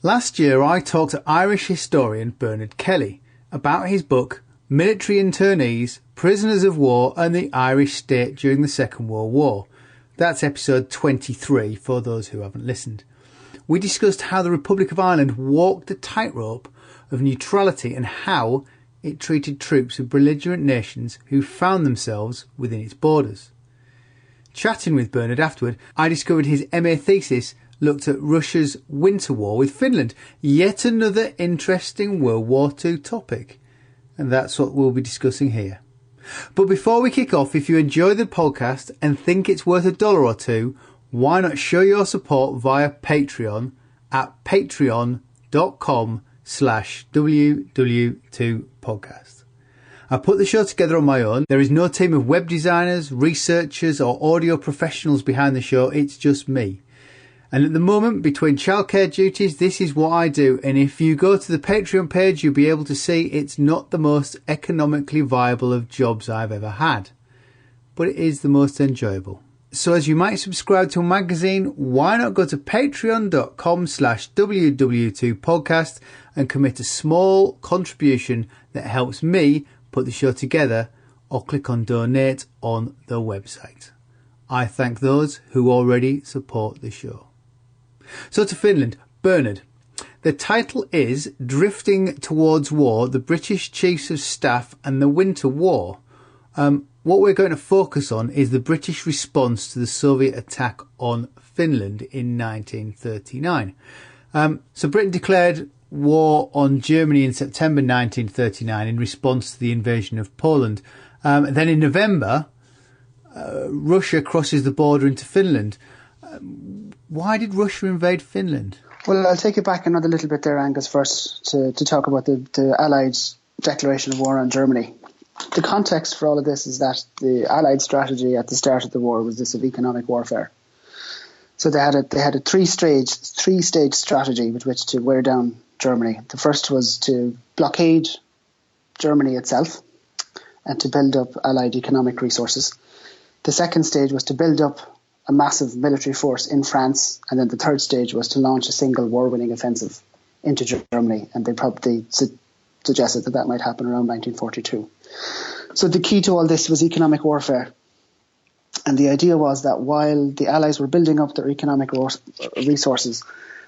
Last year I talked to Irish historian Bernard Kelly about his book Military Internees, Prisoners of War and the Irish State During the Second World War. That's episode 23 for those who haven't listened. We discussed how the Republic of Ireland walked the tightrope of neutrality and how it treated troops of belligerent nations who found themselves within its borders. Chatting with Bernard afterward, I discovered his MA thesis looked at Russia's winter war with Finland, yet another interesting World War II topic. And that's what we'll be discussing here. But before we kick off, if you enjoy the podcast and think it's worth $1 or $2, why not show your support via Patreon at patreon.com/WW2podcast. I put the show together on my own. There is no team of web designers, researchers or audio professionals behind the show. It's just me. And at the moment, between childcare duties, this is what I do. And if you go to the Patreon page, you'll be able to see it's not the most economically viable of jobs I've ever had. But it is the most enjoyable. So as you might subscribe to a magazine, why not go to patreon.com/WW2podcast and commit a small contribution that helps me put the show together, or click on donate on the website. I thank those who already support the show. So to Finland, Bernard. The title is Drifting Towards War, the British Chiefs of Staff and the Winter War. What we're going to focus on is the British response to the Soviet attack on Finland in 1939. So Britain declared war on Germany in September 1939 in response to the invasion of Poland. Then in November, Russia crosses the border into Finland. Why did Russia invade Finland? Well, I'll take you back another little bit there, Angus, first to talk about the Allied declaration of war on Germany. The context for all of this is that the Allied strategy at the start of the war was this of economic warfare. So they had a three-stage strategy with which to wear down Germany. The first was to blockade Germany itself and to build up Allied economic resources. The second stage was to build up a massive military force in France, and then the third stage was to launch a single war-winning offensive into Germany, and they probably suggested that might happen around 1942. So the key to all this was economic warfare, and the idea was that while the Allies were building up their economic resources,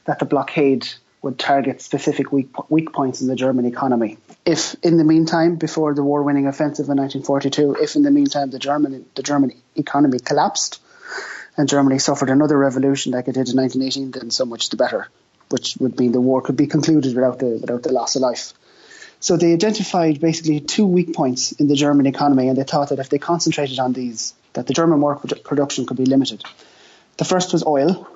that the blockade would target specific weak points in the German economy. If in the meantime, before the war-winning offensive in 1942, if in the meantime the German economy collapsed, and Germany suffered another revolution like it did in 1918, then so much the better, which would mean the war could be concluded without the loss of life. So they identified basically two weak points in the German economy, and they thought that if they concentrated on these, that the German war production could be limited. The first was oil,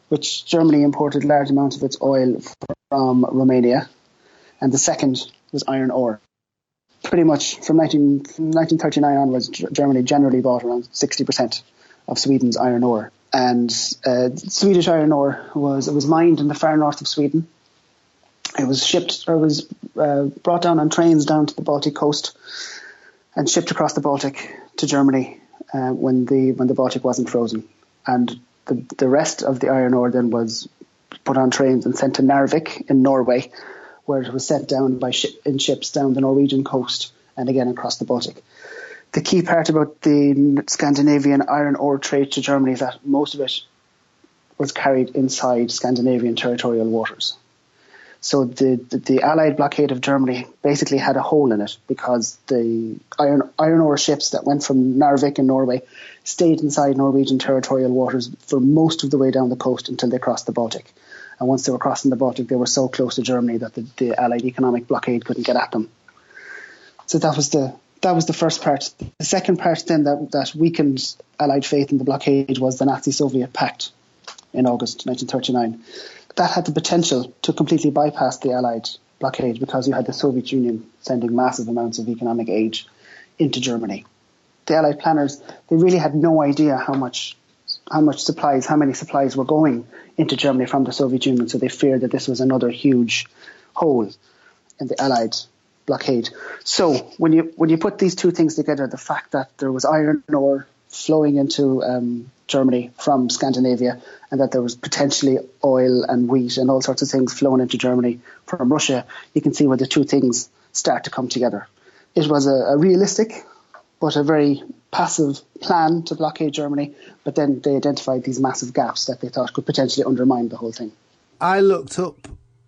which Germany imported large amounts of its oil from Romania, and the second was iron ore. Pretty much from 1939 onwards, Germany generally bought around 60% of Sweden's iron ore, and Swedish iron ore was mined in the far north of Sweden. It was brought down on trains down to the Baltic coast and shipped across the Baltic to Germany when the Baltic wasn't frozen, and the rest of the iron ore then was put on trains and sent to Narvik in Norway, where it was sent down in ships down the Norwegian coast and again across the Baltic. The key part about the Scandinavian iron ore trade to Germany is that most of it was carried inside Scandinavian territorial waters. So the Allied blockade of Germany basically had a hole in it because the iron ore ships that went from Narvik in Norway stayed inside Norwegian territorial waters for most of the way down the coast until they crossed the Baltic. And once they were crossing the Baltic, they were so close to Germany that the Allied economic blockade couldn't get at them. So that was the first part. The second part then that weakened Allied faith in the blockade was the Nazi-Soviet pact in August 1939. That had the potential to completely bypass the Allied blockade because you had the Soviet Union sending massive amounts of economic aid into Germany. The Allied planners, they really had no idea how many supplies were going into Germany from the Soviet Union, so they feared that this was another huge hole in the Allied blockade. So when you put these two things together, the fact that there was iron ore flowing into Germany from Scandinavia, and that there was potentially oil and wheat and all sorts of things flowing into Germany from Russia, you can see where the two things start to come together. It was a realistic but a very passive plan to blockade Germany, but then they identified these massive gaps that they thought could potentially undermine the whole thing. I looked up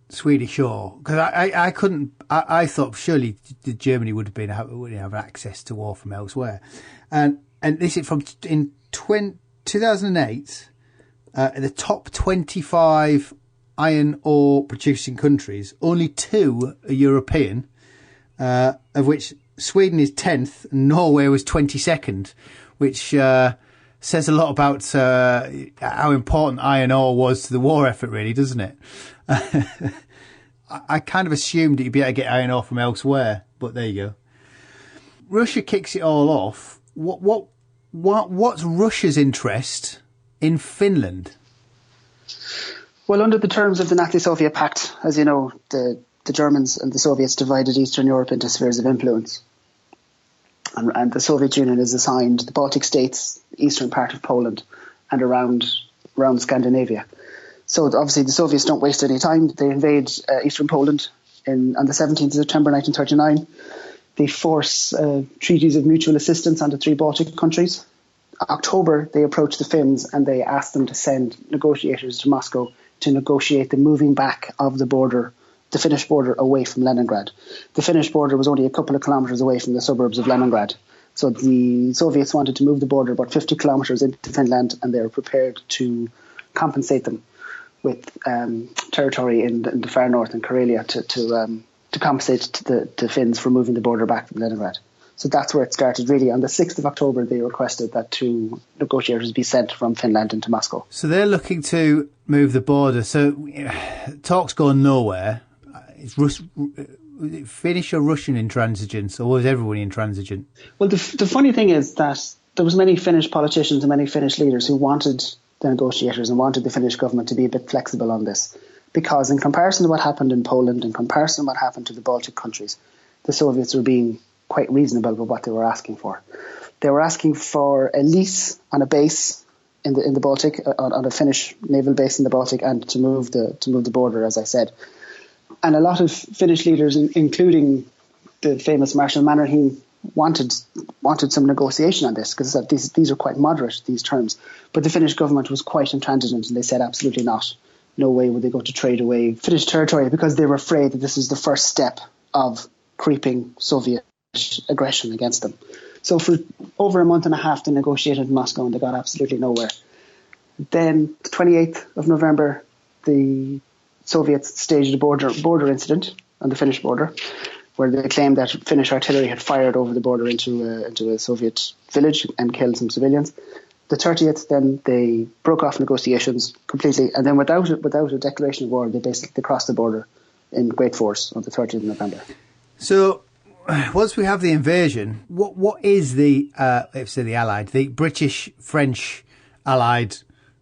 Swedish ore because I couldn't. I thought surely Germany would have access to ore from elsewhere, and this is from in 2008. The top 25 iron ore producing countries, only 2 are European, of which Sweden is 10th and Norway was 22nd, which says a lot about how important iron ore was to the war effort, really, doesn't it? I kind of assumed that you'd be able to get iron ore from elsewhere, but there you go. Russia kicks it all off. What's Russia's interest in Finland? Well, under the terms of the Nazi-Soviet Pact, as you know, the Germans and the Soviets divided Eastern Europe into spheres of influence. And the Soviet Union is assigned the Baltic states, the eastern part of Poland, and around Scandinavia. So obviously the Soviets don't waste any time. They invade eastern Poland on the 17th of September 1939. They force treaties of mutual assistance on the 3 Baltic countries. October, they approach the Finns and they ask them to send negotiators to Moscow to negotiate the moving back of the border, the Finnish border, away from Leningrad. The Finnish border was only a couple of kilometres away from the suburbs of Leningrad. So the Soviets wanted to move the border about 50 kilometres into Finland, and they were prepared to compensate them with territory in the far north in Karelia to compensate the Finns for moving the border back from Leningrad. So that's where it started, really. On the 6th of October, they requested that 2 negotiators be sent from Finland into Moscow. So they're looking to move the border. So talks going nowhere. Is Finnish or Russian intransigence, or was everyone intransigent? Well, the funny thing is that there was many Finnish politicians and many Finnish leaders who wanted the negotiators and wanted the Finnish government to be a bit flexible on this. Because in comparison to what happened in Poland, in comparison to what happened to the Baltic countries, the Soviets were being quite reasonable with what they were asking for. They were asking for a lease on a base in the Baltic, on a Finnish naval base in the Baltic, and to move the border, as I said. And a lot of Finnish leaders, including the famous Marshal Mannerheim, wanted some negotiation on this, because these are quite moderate, these terms. But the Finnish government was quite intransigent, and they said absolutely not. No way would they go to trade away Finnish territory, because they were afraid that this was the first step of creeping Soviet aggression against them. So for over a month and a half, they negotiated in Moscow, and they got absolutely nowhere. Then, the 28th of November, the Soviets staged a border incident on the Finnish border, where they claimed that Finnish artillery had fired over the border into a Soviet village and killed some civilians. The 30th, then they broke off negotiations completely, and then without a declaration of war, they basically crossed the border in great force on the 30th of November. So, once we have the invasion, what is the British French Allied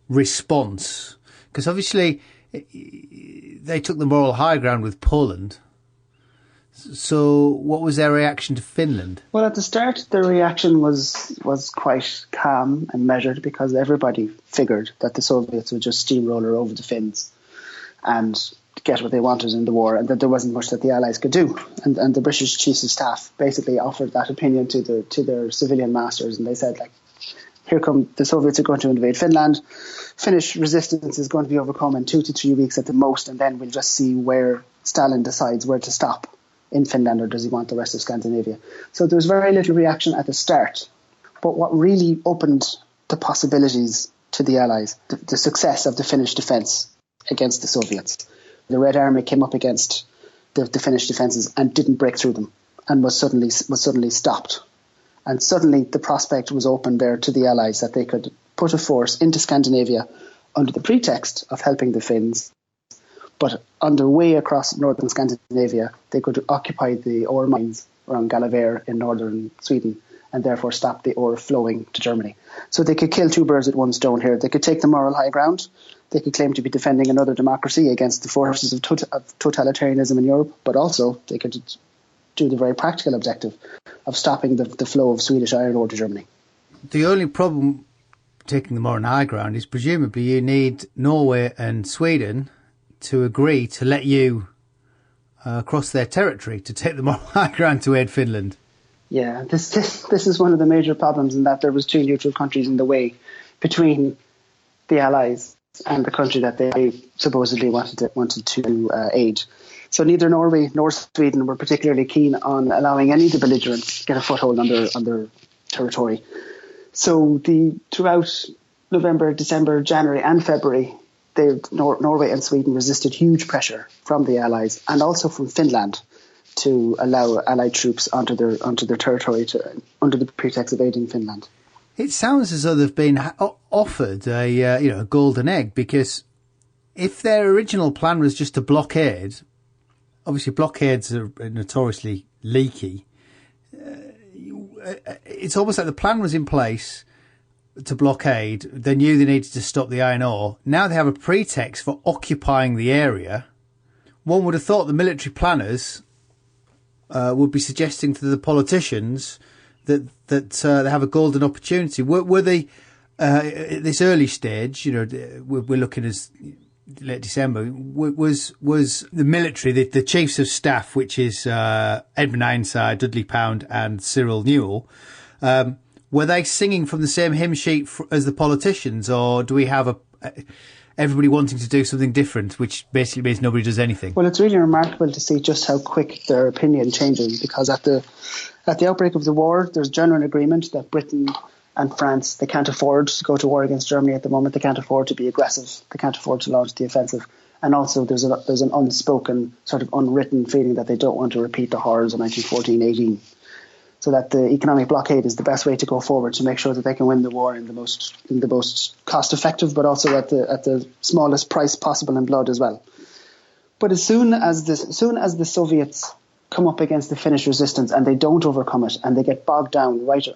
response? Because obviously they took the moral high ground with Poland. So what was their reaction to Finland? Well, at the start, their reaction was quite calm and measured, because everybody figured that the Soviets would just steamroller over the Finns and get what they wanted in the war, and that there wasn't much that the Allies could do. And the British Chiefs of Staff basically offered that opinion to their civilian masters, and they said, like, here come the Soviets are going to invade Finland. Finnish resistance is going to be overcome in 2 to 3 weeks at the most, and then we'll just see where Stalin decides where to stop, in Finland, or does he want the rest of Scandinavia. So there was very little reaction at the start. But what really opened the possibilities to the Allies, the success of the Finnish defence against the Soviets. The Red Army came up against the Finnish defences and didn't break through them, and was suddenly stopped. And suddenly the prospect was open there to the Allies that they could put a force into Scandinavia under the pretext of helping the Finns. But on their way across northern Scandinavia, they could occupy the ore mines around Gallivare in northern Sweden, and therefore stop the ore flowing to Germany. So they could kill 2 birds with 1 stone here. They could take the moral high ground. They could claim to be defending another democracy against the forces of totalitarianism in Europe, but also they could do the very practical objective of stopping the flow of Swedish iron ore to Germany. The only problem taking the moral high ground is presumably you need Norway and Sweden to agree to let you cross their territory to take the moral high ground to aid Finland. Yeah, this is one of the major problems, in that there was two neutral countries in the way between the Allies and the country that they supposedly wanted to aid. So neither Norway nor Sweden were particularly keen on allowing any of the belligerents get a foothold on their territory. So throughout November, December, January and February, Norway and Sweden resisted huge pressure from the Allies and also from Finland to allow Allied troops onto their territory under the pretext of aiding Finland. It sounds as though they've been offered a golden egg, because if their original plan was just to blockade, obviously blockades are notoriously leaky. It's almost like the plan was in place to blockade. They knew they needed to stop the iron ore. Now they have a pretext for occupying the area. One would have thought the military planners would be suggesting to the politicians that they have a golden opportunity. Were they at this early stage? We're looking as late December. Was the military, the chiefs of staff, which is Edmund Ironside, Dudley Pound, and Cyril Newell, were they singing from the same hymn sheet as the politicians, or do we have everybody wanting to do something different, which basically means nobody does anything? Well, it's really remarkable to see just how quick their opinion changes, because at the outbreak of the war, there's general agreement that Britain and France, they can't afford to go to war against Germany at the moment. They can't afford to be aggressive. They can't afford to launch the offensive. And also there's an unspoken, sort of unwritten feeling that they don't want to repeat the horrors of 1914-18. So that the economic blockade is the best way to go forward to make sure that they can win the war in the most cost effective, but also at the smallest price possible in blood as well. But as soon as the Soviets come up against the Finnish resistance and they don't overcome it, and they get bogged down right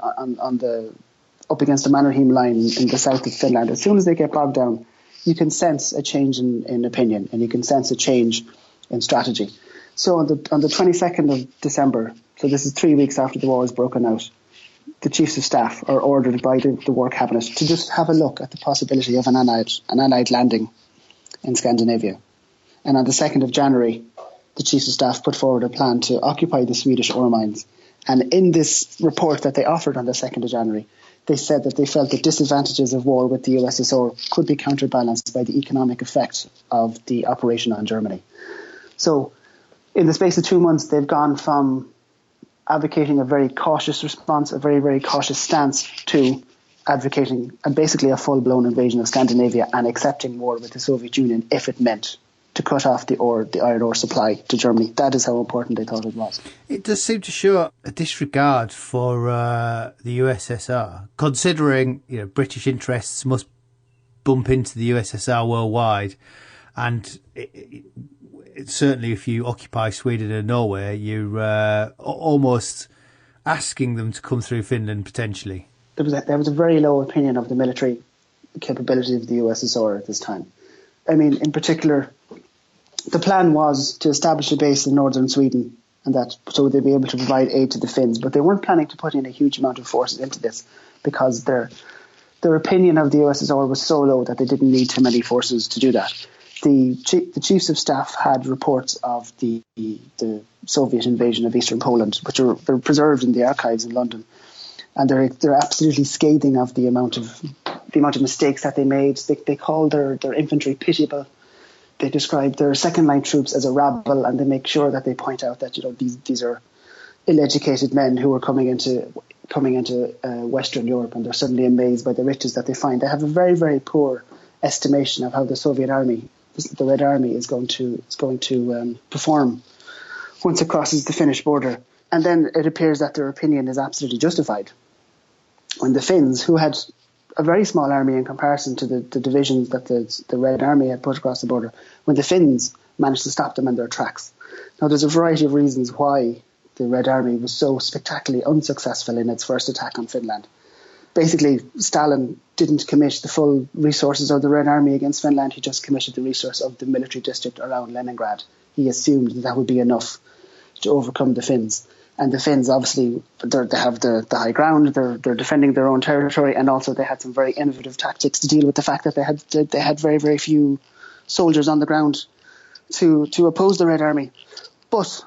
up against the Mannerheim line in the south of Finland, as soon as they get bogged down, you can sense a change in opinion, and you can sense a change in strategy. So on the 22nd of December, so this is 3 weeks after the war has broken out, the chiefs of staff are ordered by the war cabinet to just have a look at the possibility of an allied landing in Scandinavia. And on the 2nd of January, the chiefs of staff put forward a plan to occupy the Swedish ore mines. And in this report that they offered on the 2nd of January, they said that they felt the disadvantages of war with the USSR could be counterbalanced by the economic effect of the operation on Germany. So in the space of 2 months, they've gone from advocating a very cautious response, a very, very cautious stance, to advocating basically a full-blown invasion of Scandinavia and accepting war with the Soviet Union if it meant to cut off the iron ore supply to Germany. That is how important they thought it was. It does seem to show a disregard for the USSR, considering British interests must bump into the USSR worldwide, and certainly if you occupy Sweden and Norway, you're almost asking them to come through Finland potentially. There was a very low opinion of the military capability of the USSR at this time. I mean, in particular, the plan was to establish a base in northern Sweden, and that so they'd be able to provide aid to the Finns. But they weren't planning to put in a huge amount of forces into this, because their opinion of the USSR was so low that they didn't need too many forces to do that. The chiefs of staff had reports of the Soviet invasion of eastern Poland, which they're preserved in the archives in London, and they're absolutely scathing of the amount of mistakes that they made. They call their infantry pitiable. They describe their second line troops as a rabble, and they make sure that they point out that these are ill-educated men who are coming into Western Europe, and they're suddenly amazed by the riches that they find. They have a very, very poor estimation of how the Soviet army, the Red Army, is going to perform once it crosses the Finnish border. And then it appears that their opinion is absolutely justified. When the Finns, who had a very small army in comparison to the divisions that the Red Army had put across the border, when the Finns managed to stop them in their tracks. Now, there's a variety of reasons why the Red Army was so spectacularly unsuccessful in its first attack on Finland. Basically, Stalin didn't commit the full resources of the Red Army against Finland. He just committed the resource of the military district around Leningrad. He assumed that would be enough to overcome the Finns. And the Finns, obviously, they have the high ground. They're defending their own territory, and also they had some very innovative tactics to deal with the fact that they had very, very few soldiers on the ground to oppose the Red Army. But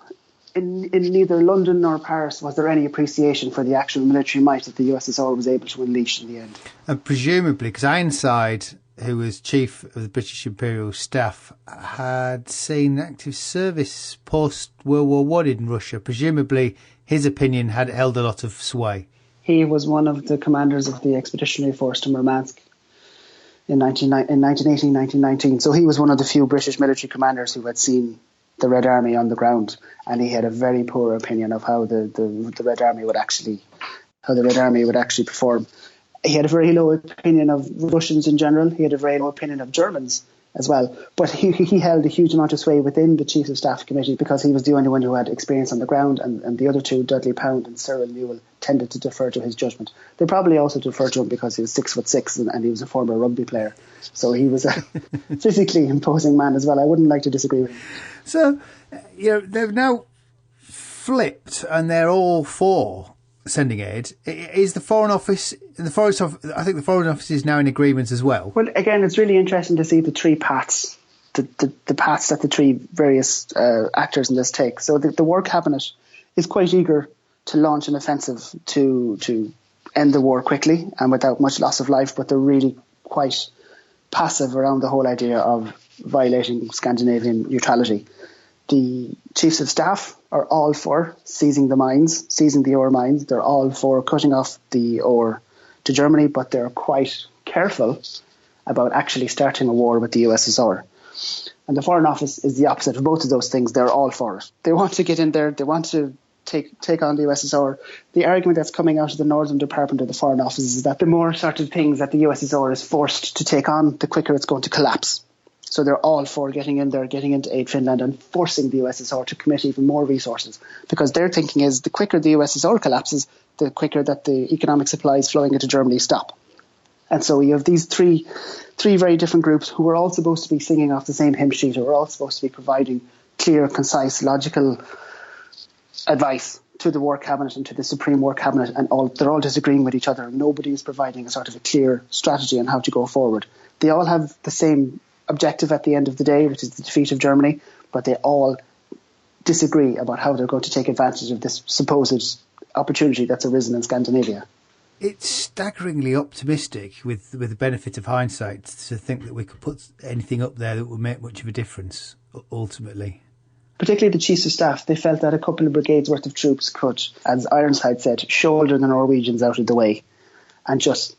in neither London nor Paris was there any appreciation for the actual military might that the USSR was able to unleash in the end. And presumably, because Ironside, who was chief of the British Imperial Staff, had seen active service post-World War I in Russia. Presumably, his opinion had held a lot of sway. He was one of the commanders of the expeditionary force to Murmansk in 1918, 1919. So he was one of the few British military commanders who had seen the Red Army on the ground, and he had a very poor opinion of how the Red Army would actually perform. He had a very low opinion of Russians in general. He had a very low opinion of Germans as well. But he held a huge amount of sway within the Chiefs of Staff Committee because he was the only one who had experience on the ground, and the other two, Dudley Pound and Cyril Newell, tended to defer to his judgment. They probably also deferred to him because he was 6'6" and he was a former rugby player. So he was a physically imposing man as well. I wouldn't like to disagree with him. So, they've now flipped and they're all for sending aid. Is the Foreign Office, I think the Foreign Office is now in agreement as well? Well, again, it's really interesting to see the three paths, the paths that the three various actors in this take. So the War Cabinet is quite eager to launch an offensive to end the war quickly and without much loss of life, but they're really quite passive around the whole idea of violating Scandinavian neutrality. The Chiefs of Staff are all for seizing the ore mines. They're all for cutting off the ore to Germany, but they're quite careful about actually starting a war with the USSR. And the Foreign Office is the opposite of both of those things. They're all for it. They want to get in there. They want to take on the USSR. The argument that's coming out of the Northern Department of the Foreign Office is that the more sort of things that the USSR is forced to take on, the quicker it's going to collapse. So they're all for getting in there, getting into aid Finland and forcing the USSR to commit even more resources. Because their thinking is the quicker the USSR collapses, the quicker that the economic supplies flowing into Germany stop. And so you have these three very different groups who are all supposed to be singing off the same hymn sheet, who are all supposed to be providing clear, concise, logical advice to the War Cabinet and to the Supreme War Cabinet, and they're all disagreeing with each other. Nobody is providing a sort of a clear strategy on how to go forward. They all have the same objective at the end of the day, which is the defeat of Germany, but they all disagree about how they're going to take advantage of this supposed opportunity that's arisen in Scandinavia. It's staggeringly optimistic with the benefit of hindsight to think that we could put anything up there that would make much of a difference ultimately. Particularly the Chiefs of Staff, they felt that a couple of brigades worth of troops could, as Ironside said, shoulder the Norwegians out of the way and just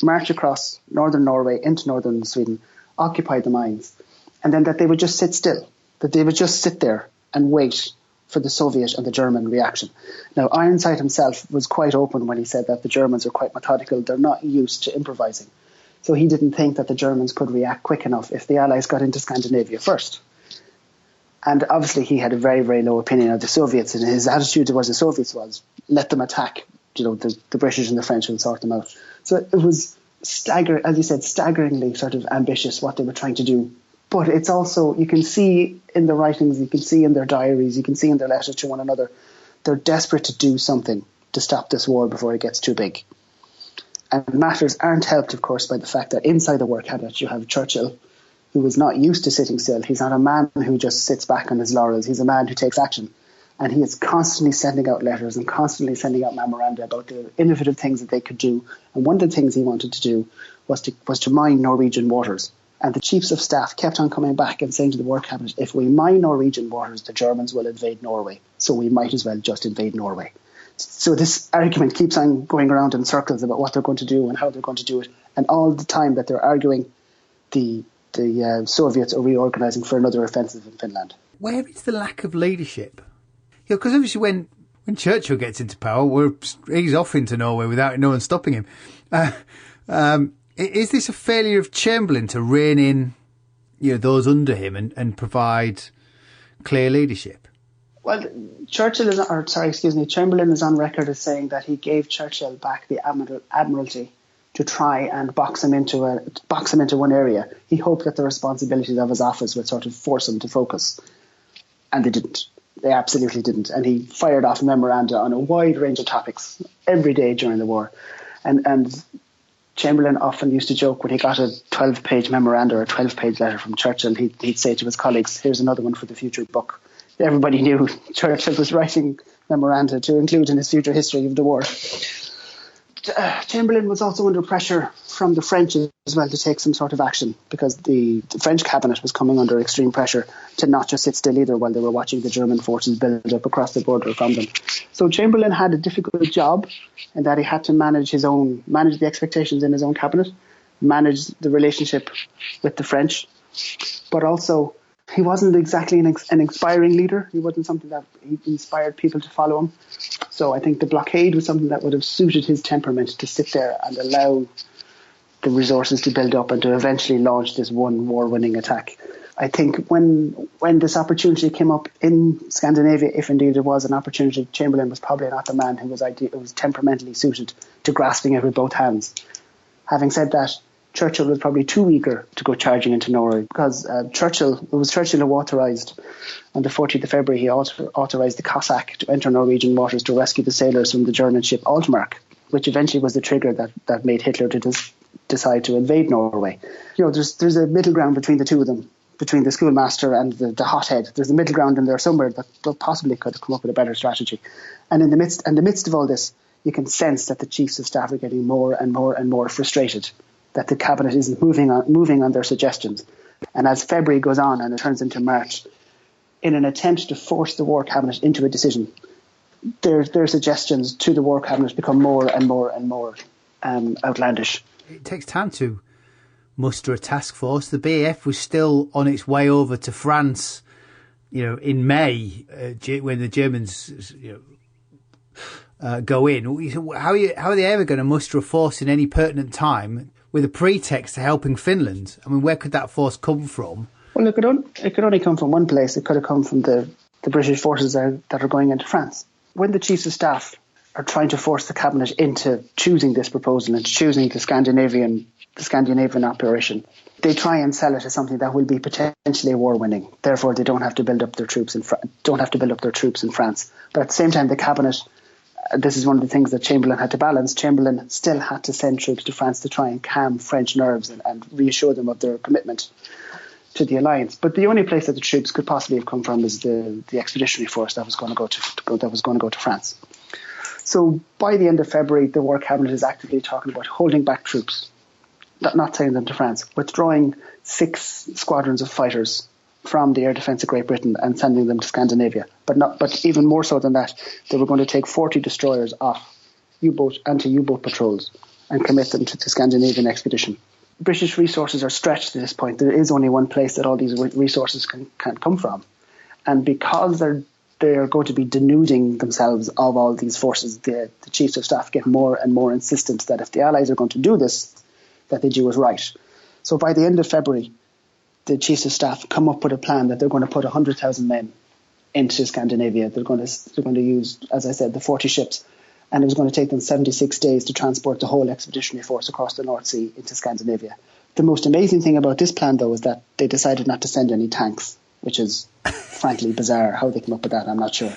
march across northern Norway into northern Sweden, occupy the mines, and then that they would just sit still, that they would just sit there and wait for the Soviet and the German reaction. Now, Ironside himself was quite open when he said that the Germans are quite methodical, they're not used to improvising. So he didn't think that the Germans could react quick enough if the Allies got into Scandinavia first. And obviously he had a very, very low opinion of the Soviets, and his attitude towards the Soviets was, let them attack, the British and the French will sort them out. So it was staggeringly sort of ambitious what they were trying to do. But it's also, you can see in the writings, you can see in their diaries, you can see in their letters to one another, they're desperate to do something to stop this war before it gets too big. And matters aren't helped, of course, by the fact that inside the War Cabinet you have Churchill, who was not used to sitting still. He's not a man who just sits back on his laurels. He's a man who takes action. And he is constantly sending out letters and constantly sending out memoranda about the innovative things that they could do. And one of the things he wanted to do was to mine Norwegian waters. And the Chiefs of Staff kept on coming back and saying to the War Cabinet, if we mine Norwegian waters, the Germans will invade Norway. So we might as well just invade Norway. So this argument keeps on going around in circles about what they're going to do and how they're going to do it. And all the time that they're arguing, the Soviets are reorganising for another offensive in Finland. Where is the lack of leadership? Because obviously when Churchill gets into power, he's off into Norway without no one stopping him. Is this a failure of Chamberlain to rein in, those under him and provide clear leadership? Well, Chamberlain is on record as saying that he gave Churchill back the Admiralty to try and box him into one area. He hoped that the responsibilities of his office would sort of force him to focus, and they didn't. They absolutely didn't. And he fired off memoranda on a wide range of topics every day during the war. And Chamberlain often used to joke when he got a 12-page memoranda or a 12-page letter from Churchill, he'd say to his colleagues, here's another one for the future book. Everybody knew Churchill was writing memoranda to include in his future history of the war. Chamberlain was also under pressure from the French as well to take some sort of action, because the French cabinet was coming under extreme pressure to not just sit still either while they were watching the German forces build up across the border from them. So Chamberlain had a difficult job in that he had to manage the expectations in his own cabinet, manage the relationship with the French, but also he wasn't exactly an inspiring leader. He wasn't something that he inspired people to follow him. So I think the blockade was something that would have suited his temperament, to sit there and allow the resources to build up and to eventually launch this one war-winning attack. I think when this opportunity came up in Scandinavia, if indeed it was an opportunity, Chamberlain was probably not the man who was temperamentally suited to grasping it with both hands. Having said that, Churchill was probably too eager to go charging into Norway, because Churchill who authorised on the 14th of February, he authorised the Cossack to enter Norwegian waters to rescue the sailors from the German ship Altmark, which eventually was the trigger that made Hitler to decide to invade Norway. You know, there's a middle ground between the two of them, between the schoolmaster and the hothead. There's a middle ground in there somewhere that possibly could have come up with a better strategy. And in the midst of all this, you can sense that the chiefs of staff are getting more and more and more frustrated that the cabinet isn't moving on their suggestions. And as February goes on and it turns into March, in an attempt to force the war cabinet into a decision, their suggestions to the war cabinet become more and more and more outlandish. It takes time to muster a task force. The BAF was still on its way over to France, in May, when the Germans, go in. How are they ever going to muster a force in any pertinent time with a pretext to helping Finland? I mean, where could that force come from? Well, it could only come from one place. It could have come from the British forces that are going into France. When the chiefs of staff are trying to force the cabinet into choosing this proposal and choosing the Scandinavian operation, they try and sell it as something that will be potentially war-winning. Therefore, they don't have to build up their troops in France. But at the same time, the cabinet, this is one of the things that Chamberlain had to balance. Chamberlain still had to send troops to France to try and calm French nerves and reassure them of their commitment to the alliance. But the only place that the troops could possibly have come from is the expeditionary force that was going to go to France. So by the end of February, the war cabinet is actively talking about holding back troops, not sending them to France, withdrawing 6 squadrons of fighters from the air defence of Great Britain and sending them to Scandinavia. But even more so than that, they were going to take 40 destroyers off anti-U-boat patrols and commit them to the Scandinavian expedition. British resources are stretched at this point. There is only one place that all these resources can come from. And because they're going to be denuding themselves of all these forces, the chiefs of staff get more and more insistent that if the Allies are going to do this, that they do it right. So by the end of February, the chiefs of staff come up with a plan that they're going to put 100,000 men into Scandinavia. They're going to use, as I said, the 40 ships, and it was going to take them 76 days to transport the whole expeditionary force across the North Sea into Scandinavia. The most amazing thing about this plan, though, is that they decided not to send any tanks, which is frankly bizarre. How they came up with that, I'm not sure.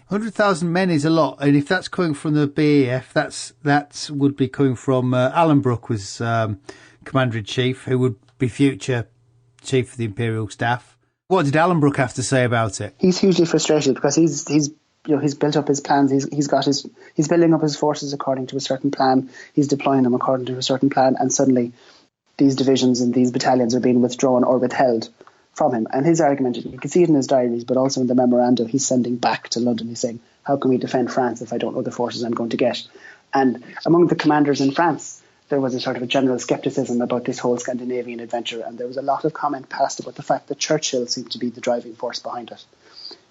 100,000 men is a lot, and if that's coming from the BAF, that would be coming from Alan Brooke was Commander-in-Chief, who would be future Chief of the Imperial Staff. What did Alan Brooke have to say about it? He's hugely frustrated because he's built up his plans. He's building up his forces according to a certain plan. He's deploying them according to a certain plan, and suddenly these divisions and these battalions are being withdrawn or withheld from him. And his argument, you can see it in his diaries, but also in the memoranda he's sending back to London. He's saying, how can we defend France if I don't know the forces I'm going to get? And among the commanders in France, there was a sort of a general scepticism about this whole Scandinavian adventure, and there was a lot of comment passed about the fact that Churchill seemed to be the driving force behind it.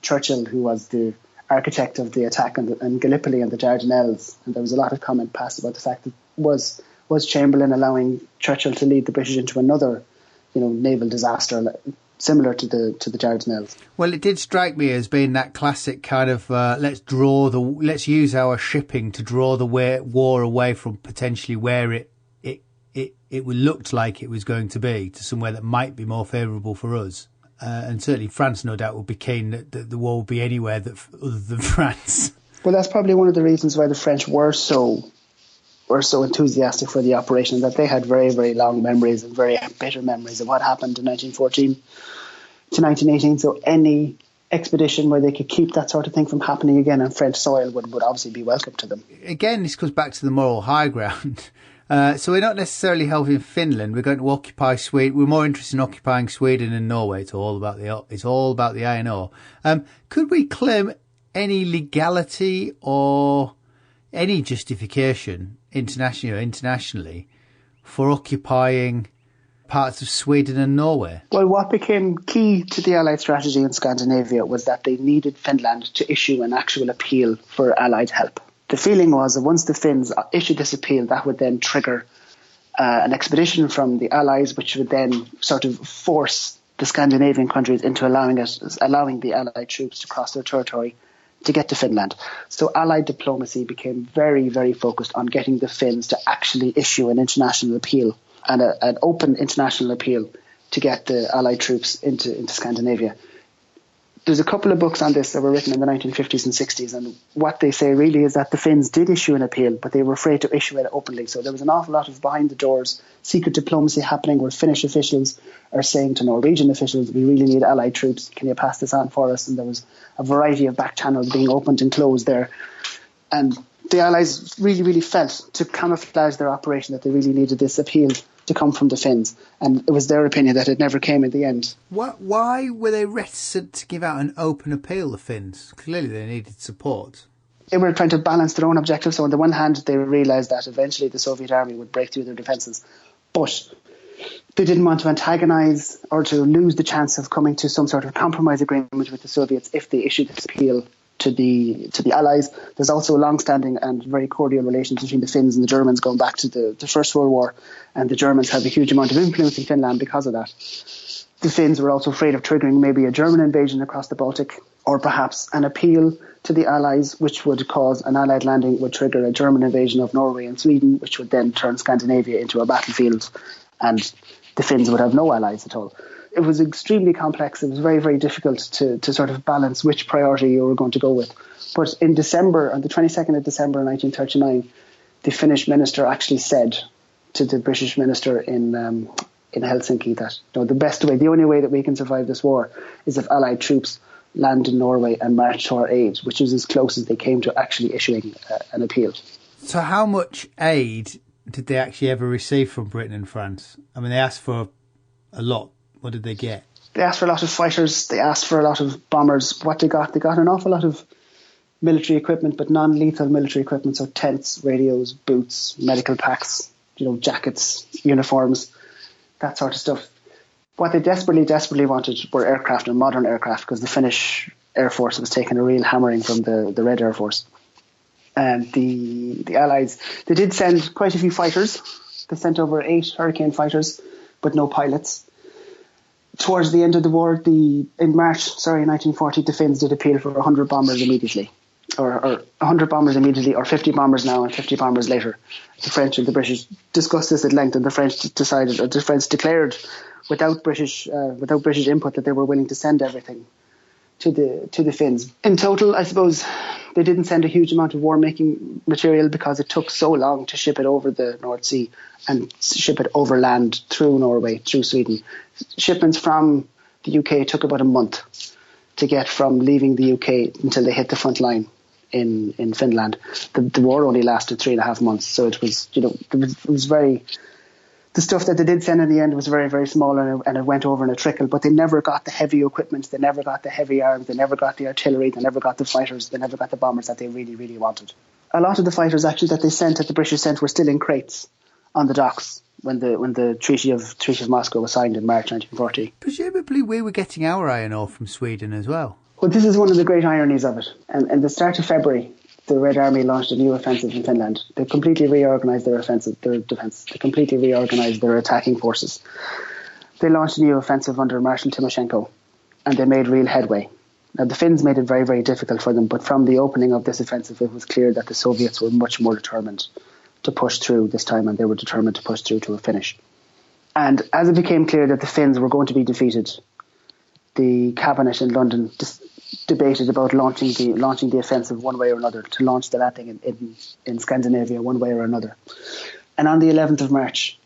Churchill, who was the architect of the attack in Gallipoli and the Dardanelles, and there was a lot of comment passed about the fact that was Chamberlain allowing Churchill to lead the British into another, naval disaster similar to the Dardanelles. Well, it did strike me as being that classic kind of let's use our shipping to draw the war away from potentially where it looked like it was going to be, to somewhere that might be more favourable for us. and certainly France, no doubt, would be keen that the war would be anywhere other than France. Well, that's probably one of the reasons why the French were so enthusiastic for the operation, that they had very, very long memories and very bitter memories of what happened in 1914 to 1918. So any expedition where they could keep that sort of thing from happening again on French soil would obviously be welcome to them. Again, this goes back to the moral high ground. So we're not necessarily helping Finland. We're going to occupy Sweden. We're more interested in occupying Sweden and Norway. It's all about the INO. Could we claim any legality or any justification internationally for occupying parts of Sweden and Norway? Well, what became key to the Allied strategy in Scandinavia was that they needed Finland to issue an actual appeal for Allied help. The feeling was that once the Finns issued this appeal, that would then trigger an expedition from the Allies, which would then sort of force the Scandinavian countries into allowing the Allied troops to cross their territory to get to Finland. So Allied diplomacy became very, very focused on getting the Finns to actually issue an international appeal and an open international appeal to get the Allied troops into Scandinavia. There's a couple of books on this that were written in the 1950s and 60s, and what they say really is that the Finns did issue an appeal, but they were afraid to issue it openly. So there was an awful lot of behind the doors secret diplomacy happening, where Finnish officials are saying to Norwegian officials, we really need Allied troops, can you pass this on for us? And there was a variety of back channels being opened and closed there. And the Allies really, really felt, to camouflage their operation, that they really needed this appeal to come from the Finns, and it was their opinion that it never came in the end. Why were they reticent to give out an open appeal, the Finns? Clearly they needed support. They were trying to balance their own objectives. So on the one hand, they realised that eventually the Soviet army would break through their defences, but they didn't want to antagonise or to lose the chance of coming to some sort of compromise agreement with the Soviets if they issued this appeal to the Allies. There's also a long-standing and very cordial relations between the Finns and the Germans going back to the First World War, and the Germans have a huge amount of influence in Finland because of that. The Finns were also afraid of triggering maybe a German invasion across the Baltic, or perhaps an appeal to the Allies, which would cause an Allied landing, would trigger a German invasion of Norway and Sweden, which would then turn Scandinavia into a battlefield, and the Finns would have no allies at all. It was extremely complex. It was very, very difficult to sort of balance which priority you were going to go with. But in December, on the 22nd of December 1939, the Finnish minister actually said to the British minister in Helsinki that the only way that we can survive this war is if Allied troops land in Norway and march to our aid, which is as close as they came to actually issuing an appeal. So how much aid did they actually ever receive from Britain and France? I mean, they asked for a lot. What did they get? They asked for a lot of fighters. They asked for a lot of bombers. What they got an awful lot of military equipment, but non-lethal military equipment. So tents, radios, boots, medical packs, jackets, uniforms, that sort of stuff. What they desperately wanted were aircraft and modern aircraft, because the Finnish Air Force was taking a real hammering from the Red Air Force. And the Allies, they did send quite a few fighters. They sent over 8 Hurricane fighters, but no pilots. Towards the end of the war, in March 1940, the Finns did appeal for 100 bombers immediately, or 100 bombers immediately, or 50 bombers now and 50 bombers later. The French and the British discussed this at length, and the French declared, without British input, that they were willing to send everything to the Finns. In total, I suppose they didn't send a huge amount of war-making material because it took so long to ship it over the North Sea and ship it overland through Norway, through Sweden. Shipments from the UK took about a month to get from leaving the UK until they hit the front line in Finland. The war only lasted 3.5 months, so it was very... The stuff that they did send in the end was very, very small, and it went over in a trickle, but they never got the heavy equipment, they never got the heavy arms, they never got the artillery, they never got the fighters, they never got the bombers that they really, really wanted. A lot of the fighters actually that the British sent were still in crates on the docks when the Treaty of Moscow was signed in March 1940. Presumably we were getting our iron ore from Sweden as well. Well, this is one of the great ironies of it. And at the start of February, the Red Army launched a new offensive in Finland. They completely reorganised their defence. They completely reorganised their attacking forces. They launched a new offensive under Marshal Tymoshenko, and they made real headway. Now, the Finns made it very, very difficult for them, but from the opening of this offensive, it was clear that the Soviets were much more determined to push through this time, and they were determined to push through to a finish. And as it became clear that the Finns were going to be defeated, the cabinet in London debated about launching the offensive one way or another, to launch the landing in Scandinavia one way or another. And on the 11th of March,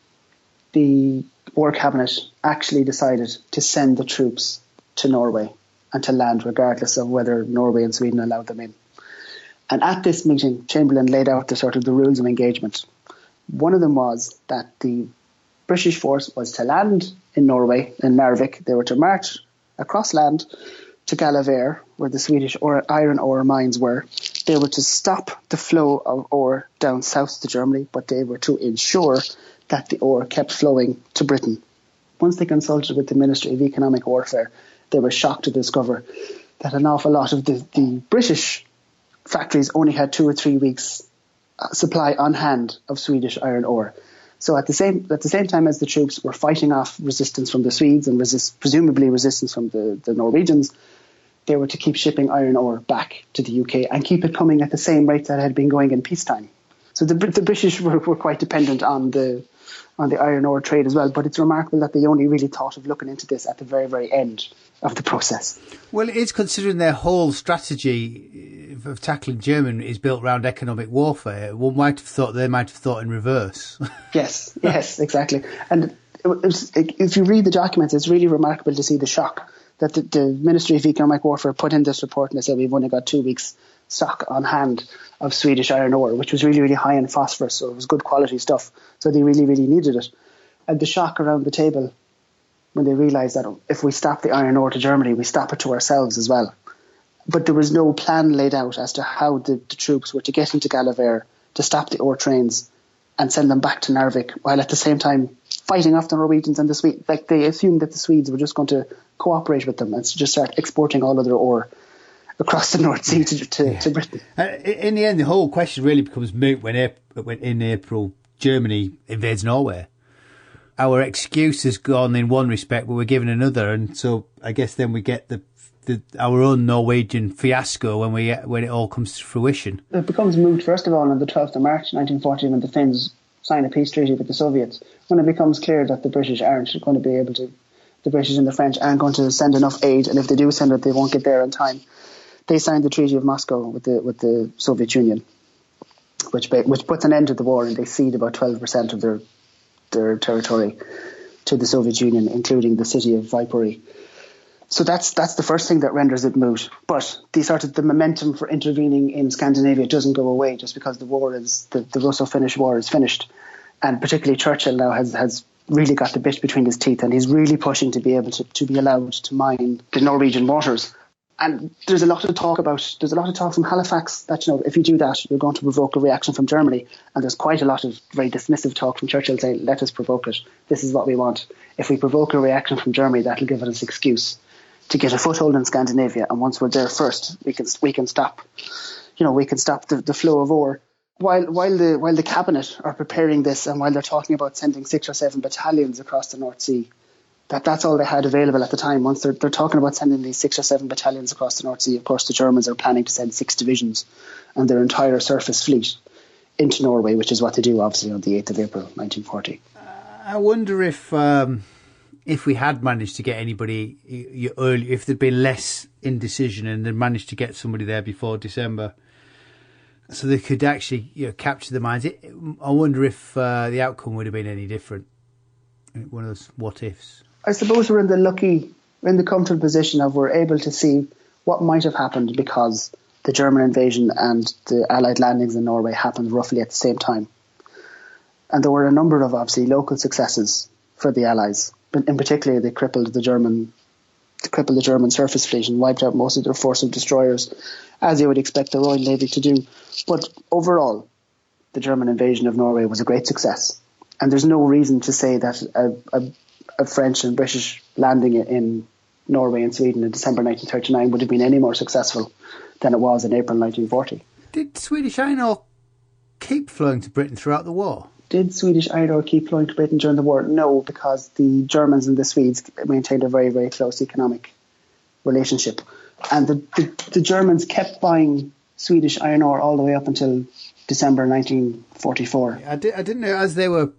the War Cabinet actually decided to send the troops to Norway and to land, regardless of whether Norway and Sweden allowed them in. And at this meeting, Chamberlain laid out the rules of engagement. One of them was that the British force was to land in Norway, in Narvik. They were to march across land to Gallivare, where the Swedish iron ore mines were. They were to stop the flow of ore down south to Germany, but they were to ensure that the ore kept flowing to Britain. Once they consulted with the Ministry of Economic Warfare, they were shocked to discover that an awful lot of the British factories only had 2 or 3 weeks supply on hand of Swedish iron ore. So at the same time as the troops were fighting off resistance from the Swedes and presumably resistance from the Norwegians, they were to keep shipping iron ore back to the UK and keep it coming at the same rate that it had been going in peacetime. So the British were quite dependent on the iron ore trade as well. But it's remarkable that they only really thought of looking into this at the very, very end of the process. Well, it is, considering their whole strategy of tackling Germany is built around economic warfare. One might have thought they might have thought in reverse. Yes, exactly. And if you read the documents, it's really remarkable to see the shock that the Ministry of Economic Warfare put in this report, and they said we've only got 2 weeks stock on hand of Swedish iron ore, which was really, really high in phosphorus, so it was good quality stuff. So they really, really needed it. And the shock around the table when they realised that if we stop the iron ore to Germany, we stop it to ourselves as well. But there was no plan laid out as to how the troops were to get into Gallivare, to stop the ore trains and send them back to Narvik, while at the same time fighting off the Norwegians and the Swedes. Like, they assumed that the Swedes were just going to cooperate with them and just start exporting all of their ore across the North Sea to Britain. In the end, the whole question really becomes moot when in April Germany invades Norway. Our excuse has gone in one respect, but we're given another, and so I guess then we get our own Norwegian fiasco when it all comes to fruition. It becomes moot, first of all, on the 12th of March 1940, when the Finns sign a peace treaty with the Soviets, when it becomes clear that the British and the French aren't going to send enough aid, and if they do send it, they won't get there in time. They signed the Treaty of Moscow with the Soviet Union, which puts an end to the war, and they cede about 12% of their territory to the Soviet Union, including the city of Viipuri. So that's the first thing that renders it moot. But the momentum for intervening in Scandinavia doesn't go away just because the Russo-Finnish war is finished. And particularly Churchill now has really got the bit between his teeth, and he's really pushing to be able to be allowed to mine the Norwegian waters. And there's a lot of talk from Halifax that, if you do that, you're going to provoke a reaction from Germany. And there's quite a lot of very dismissive talk from Churchill saying, let us provoke it. This is what we want. If we provoke a reaction from Germany, that'll give us an excuse to get a foothold in Scandinavia. And once we're there first, we can stop the flow of ore. While the cabinet are preparing this, and while they're talking about sending 6 or 7 battalions across the North Sea, that's all they had available at the time. Once they're talking about sending these 6 or 7 battalions across the North Sea, of course the Germans are planning to send 6 divisions and their entire surface fleet into Norway, which is what they do obviously on the 8th of April 1940. I wonder if we had managed to get anybody early, if there'd been less indecision and they'd managed to get somebody there before December, so they could actually capture the mines. I wonder if the outcome would have been any different. One of those what ifs. I suppose we're in the comfortable position of we're able to see what might have happened because the German invasion and the Allied landings in Norway happened roughly at the same time. And there were a number of obviously local successes for the Allies. But in particular, they crippled the German surface fleet and wiped out most of their force of destroyers, as you would expect the Royal Navy to do. But overall, the German invasion of Norway was a great success. And there's no reason to say that a French and British landing in Norway and Sweden in December 1939 would have been any more successful than it was in April 1940. Did Swedish iron ore keep flowing to Britain throughout the war? Did Swedish iron ore keep flowing to Britain during the war? No, because the Germans and the Swedes maintained a very, very close economic relationship. And the Germans kept buying Swedish iron ore all the way up until December 1944. I didn't know as they were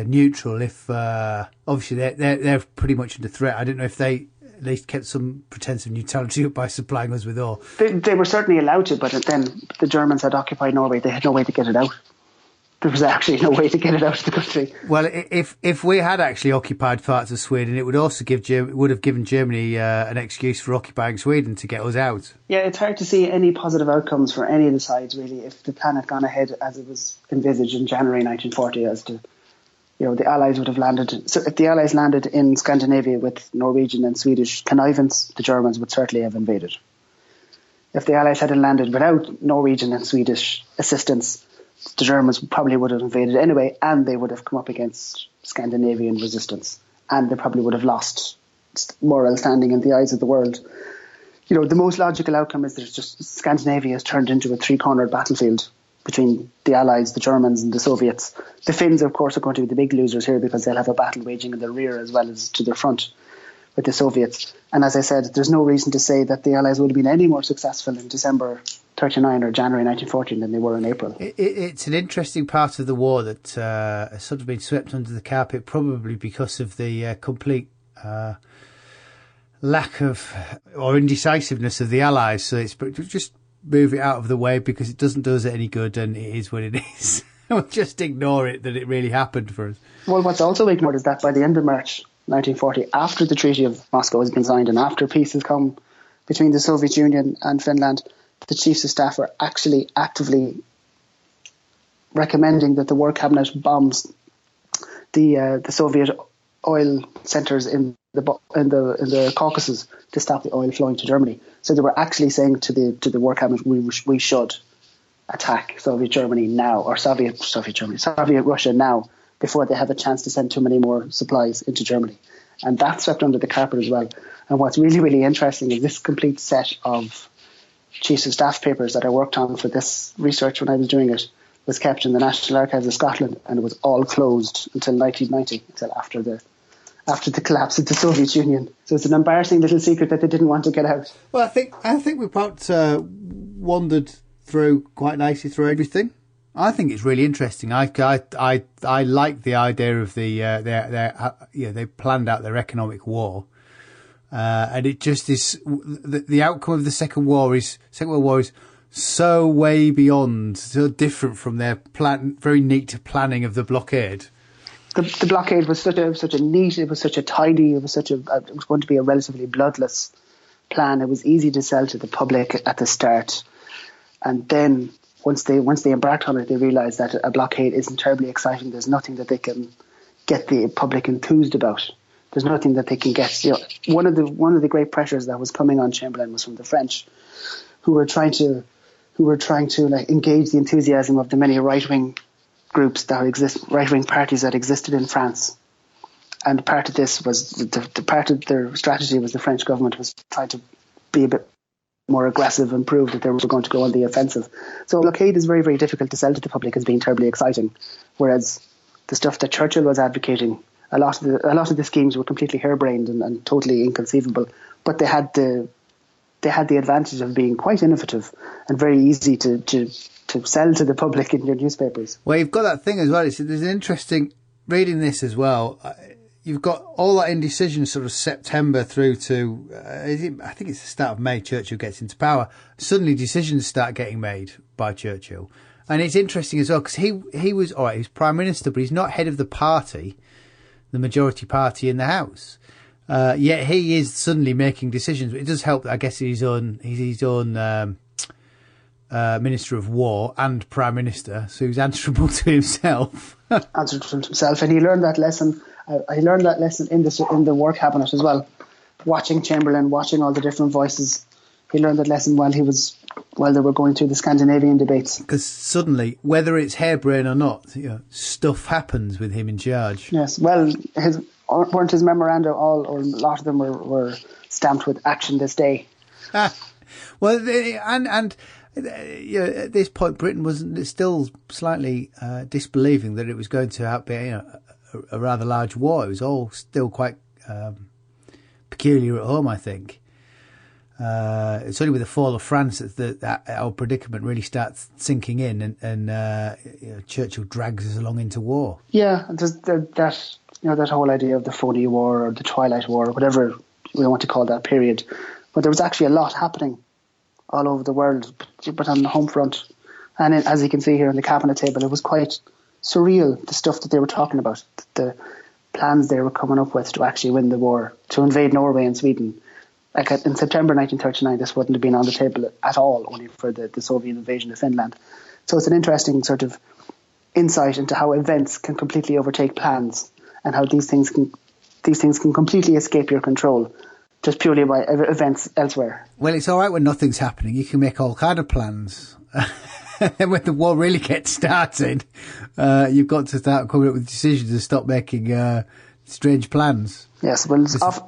neutral. If obviously they're pretty much under threat. I didn't know if they at least kept some pretense of neutrality up by supplying us with ore. They were certainly allowed to, but then the Germans had occupied Norway. They had no way to get it out. There was actually no way to get it out of the country. Well, if we had actually occupied parts of Sweden, it would also would have given Germany an excuse for occupying Sweden to get us out. Yeah, it's hard to see any positive outcomes for any of the sides, really, if the plan had gone ahead as it was envisaged in January 1940, as to, the Allies would have landed. So if the Allies landed in Scandinavia with Norwegian and Swedish connivance, the Germans would certainly have invaded. If the Allies had landed without Norwegian and Swedish assistance, the Germans probably would have invaded anyway, and they would have come up against Scandinavian resistance, and they probably would have lost moral standing in the eyes of the world. The most logical outcome is that it's just Scandinavia has turned into a three-cornered battlefield between the Allies, the Germans and the Soviets. The Finns, of course, are going to be the big losers here because they'll have a battle waging in their rear as well as to their front with the Soviets. And as I said, there's no reason to say that the Allies would have been any more successful in December 1939 or January 1914 than they were in April. It's an interesting part of the war that has sort of been swept under the carpet, probably because of the complete lack of or indecisiveness of the Allies. So it's just move it out of the way because it doesn't do us any good, and it is what it is. We'll just ignore it that it really happened for us. Well, what's also ignored is that by the end of March 1940, after the Treaty of Moscow has been signed and after peace has come between the Soviet Union and Finland, the chiefs of staff are actually actively recommending that the War Cabinet bombs the Soviet oil centres in the Caucasus to stop the oil flowing to Germany. So they were actually saying to the War Cabinet, we should attack Soviet Germany now, or Soviet Russia now, before they have a chance to send too many more supplies into Germany. And that's swept under the carpet as well. And what's really, really interesting is this complete set of chiefs of staff papers that I worked on for this research when I was doing it was kept in the National Archives of Scotland, and it was all closed until 1990, until after the collapse of the Soviet Union. So it's an embarrassing little secret that they didn't want to get out. Well, I think we've about wandered through quite nicely through everything. I think it's really interesting. I like the idea of they planned out their economic war, and it just is the outcome of the Second World War is so way beyond, so different from their very neat planning of the blockade. The blockade was such a neat, it was such a tidy, it was going to be a relatively bloodless plan. It was easy to sell to the public at the start, and then once they embarked on it, they realised that a blockade isn't terribly exciting. There's nothing that they can get the public enthused about. There's nothing that they can get. One of the great pressures that was coming on Chamberlain was from the French, who were trying to engage the enthusiasm of the many right-wing groups that exist, right-wing parties that existed in France. And part of this was the part of their strategy was the French government was trying to be a bit more aggressive and prove that they were going to go on the offensive. So a blockade is very, very difficult to sell to the public as being terribly exciting, whereas the stuff that Churchill was advocating, a lot of the schemes were completely harebrained and totally inconceivable, but they had the advantage of being quite innovative and very easy to sell to the public in your newspapers. Well, you've got that thing as well. There's an interesting reading this as well. You've got all that indecision sort of September through to, I think it's the start of May, Churchill gets into power. Suddenly decisions start getting made by Churchill. And it's interesting as well because he was, all right, he's Prime Minister, but he's not head of the party, the majority party in the House. Yet he is suddenly making decisions. It does help that I guess he's his own Minister of War and Prime Minister, so he's answerable to himself. Answerable to himself, and he learned that lesson. I learned that lesson in the War Cabinet as well. Watching Chamberlain, watching all the different voices, he learned that lesson while they were going through the Scandinavian debates. Because suddenly, whether it's harebrained or not, stuff happens with him in charge. Yes, well, weren't his memoranda or a lot of them were stamped with "action this day." Well, and at this point, Britain was still slightly disbelieving that it was going to be a rather large war. It was all still quite peculiar at home, I think. It's only with the fall of France that our predicament really starts sinking in, and Churchill drags us along into war. Yeah, there's that whole idea of the phony war or the Twilight War, or whatever we want to call that period. But there was actually a lot happening all over the world, but on the home front. And as you can see here on the cabinet table, it was quite surreal, the stuff that they were talking about, the plans they were coming up with to actually win the war, to invade Norway and Sweden. Like in September 1939, this wouldn't have been on the table at all, only for the Soviet invasion of Finland. So it's an interesting sort of insight into how events can completely overtake plans, and how these things can completely escape your control just purely by events elsewhere. Well, it's all right when nothing's happening. You can make all kind of plans. And when the war really gets started, you've got to start coming up with decisions and stop making strange plans. Yes, well,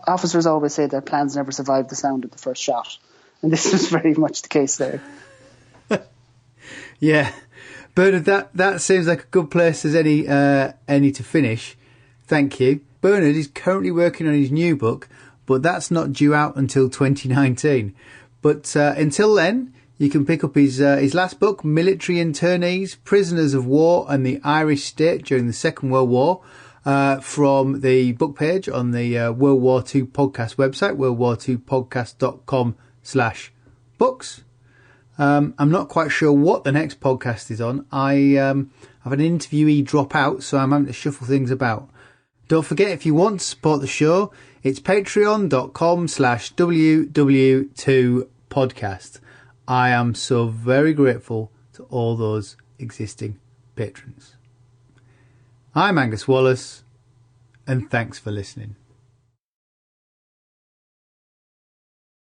officers always say that plans never survive the sound of the first shot. And this was very much the case there. Yeah. Bernard, that seems like a good place as any to finish. Thank you. Bernard is currently working on his new book, but that's not due out until 2019. But until then, you can pick up his last book, Military Internees, Prisoners of War and the Irish State During the Second World War, from the book page on the World War II podcast website, worldwar2podcast.com/books. I'm not quite sure what the next podcast is on. I have an interviewee drop out, so I'm having to shuffle things about. Don't forget, if you want to support the show, it's patreon.com/WW2podcast. I am so very grateful to all those existing patrons. I'm Angus Wallace, and thanks for listening.